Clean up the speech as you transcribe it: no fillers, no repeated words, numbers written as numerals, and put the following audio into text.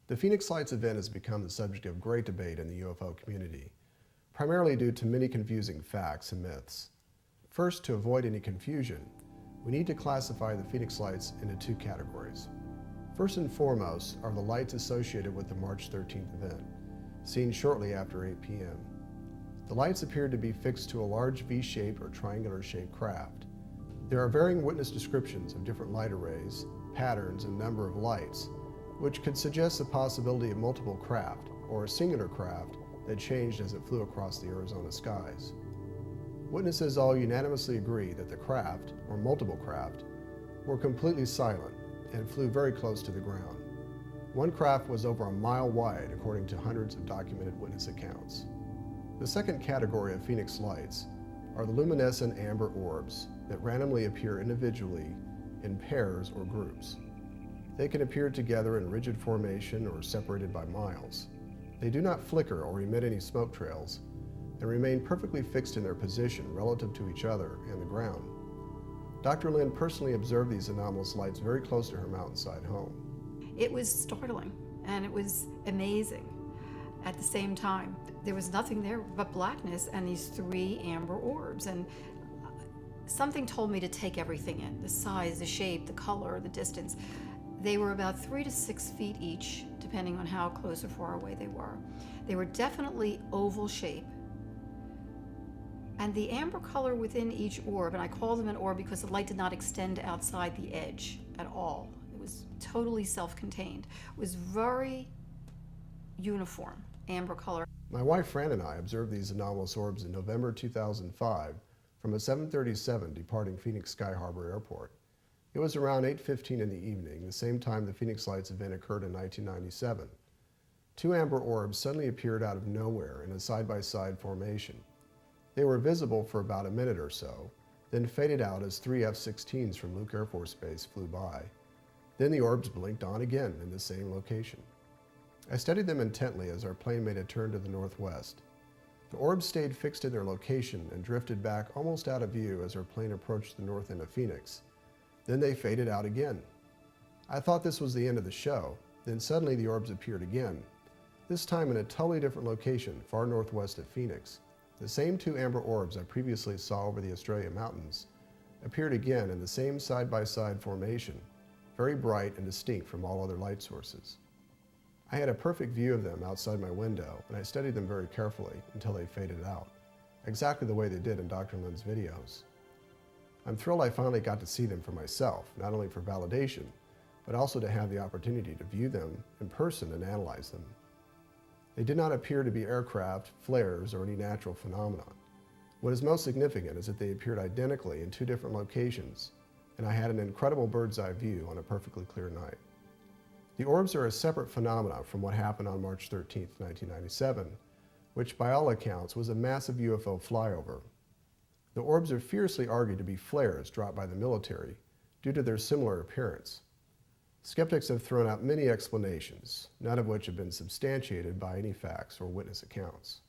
The Phoenix Lights event has become the subject of great debate in the UFO community, primarily due to many confusing facts and myths. First, to avoid any confusion, we need to classify the Phoenix Lights into two categories. First and foremost are the lights associated with the March 13th event, seen shortly after 8 p.m. The lights appeared to be fixed to a large V-shaped or triangular-shaped craft. There are varying witness descriptions of different light arrays, patterns, and number of lights, which could suggest the possibility of multiple craft, or a singular craft that changed as it flew across the Arizona skies. Witnesses all unanimously agree that the craft, or multiple craft, were completely silent and flew very close to the ground. One craft was over a mile wide, according to hundreds of documented witness accounts. The second category of Phoenix Lights are the luminescent amber orbs that randomly appear individually in pairs or groups. They can appear together in rigid formation or separated by miles. They do not flicker or emit any smoke trails and remain perfectly fixed in their position relative to each other and the ground. Dr. Lynn personally observed these anomalous lights very close to her mountainside home. It was startling and it was amazing. At the same time, there was nothing there but blackness and these three amber orbs, and something told me to take everything in: the size, the shape, the color, the distance. They were about 3 to 6 feet each, depending on how close or far away they were. They were definitely oval shape. And the amber color within each orb, and I call them an orb because the light did not extend outside the edge at all. It was totally self-contained. It was very uniform, amber color. My wife Fran and I observed these anomalous orbs in November 2005 from a 737 departing Phoenix Sky Harbor Airport. It was around 8:15 in the evening, the same time the Phoenix Lights event occurred in 1997. Two amber orbs suddenly appeared out of nowhere in a side-by-side formation. They were visible for about a minute or so, then faded out as three F-16s from Luke Air Force Base flew by. Then the orbs blinked on again in the same location. I studied them intently as our plane made a turn to the northwest. The orbs stayed fixed in their location and drifted back almost out of view as our plane approached the north end of Phoenix. Then they faded out again. I thought this was the end of the show. Then suddenly the orbs appeared again, this time in a totally different location far northwest of Phoenix. The same two amber orbs I previously saw over the Australia mountains appeared again in the same side-by-side formation, very bright and distinct from all other light sources. I had a perfect view of them outside my window, and I studied them very carefully until they faded out, exactly the way they did in Dr. Lynn's videos. I'm thrilled I finally got to see them for myself, not only for validation, but also to have the opportunity to view them in person and analyze them. They did not appear to be aircraft, flares, or any natural phenomenon. What is most significant is that they appeared identically in two different locations, and I had an incredible bird's eye view on a perfectly clear night. The orbs are a separate phenomenon from what happened on March 13, 1997, which by all accounts was a massive UFO flyover. The orbs are fiercely argued to be flares dropped by the military due to their similar appearance. Skeptics have thrown out many explanations, none of which have been substantiated by any facts or witness accounts.